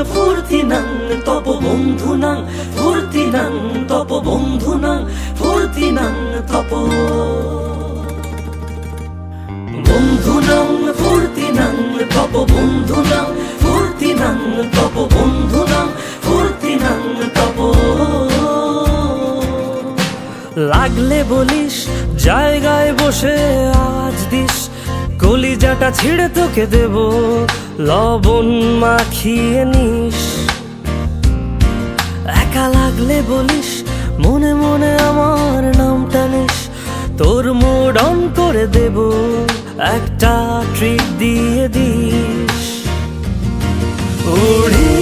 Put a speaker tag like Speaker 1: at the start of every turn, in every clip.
Speaker 1: ফুর্তিনাং তপ বন্ধুনাং ফুর্তিনাং তপ বন্ধুনাং ফুর্তিনাং তপ বন্ধুনাং ফুর্তিনাং তপ বন্ধুনাং ফুর্তিনাং তপ বন্ধুনাং ফুর্তিনাং তপ লাগলে বলিস জায়গায় বসে আওয়াজ দিস কলিজাটা ছিঁড়ে তোকে দেব লবণ মাখিয়ে নিস একা লাগলে বলিস মনে মনে আমার নামটা নিস তোর মুড অন করে দেব একটা ট্রিট দিয়ে দিস উড়ি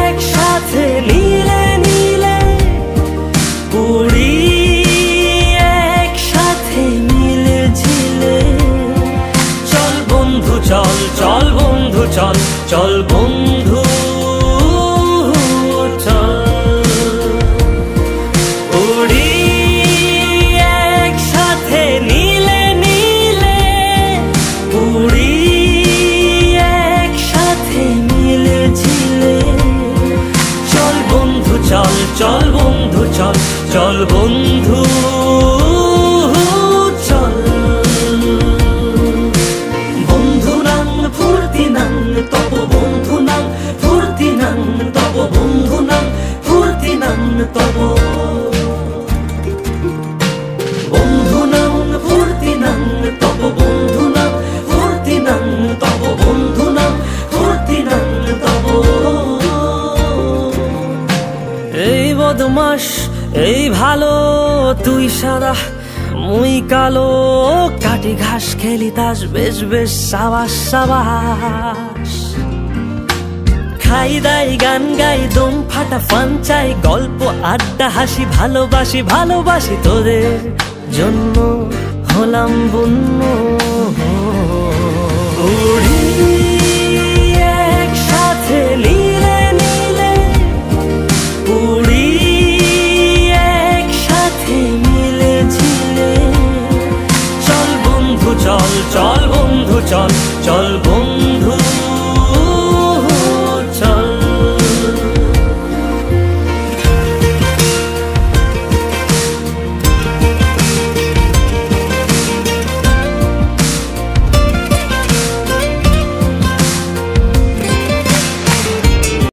Speaker 1: একসাথে নীলে নীলে উড়ি একসাথে মিলে ঝিলে চল বন্ধু চল চল বন্ধু চল চল বন্ধু চল উড়ি একসাথে নীলে নীলে উড়ি একসাথে মিলে ঝিলে চল বন্ধু চল চল বন্ধু চল চল বন্ধু চল বন্ধুনাং ফুর্তিনাং তপ বন্ধুনাং ফুর্তিনাং তপ বন্ধুনাং ফুর্তিনাং তপ বন্ধুনাং ফুর্তিনাং তপ বন্ধুনাং ফুর্তিনাং তপ বন্ধুনাং ফুর্তিনাং তপ এই বদমাস এই ভালো তুই সাদা মুই কালো কাটি ঘাস খেলি তাস বেশ বেশ সাবাস সাবাস খাই দাই গান গাই দম ফাটা ফান চাই গল্প আড্ডা হাসি ভালোবাসি ভালোবাসি তোদের জন্য হলাম বন্য উড়ি একসাথে নীলে নীলে উড়ি একসাথে মিলে ঝিলে চল বন্ধু চল চল বন্ধু চল চল বন্ধু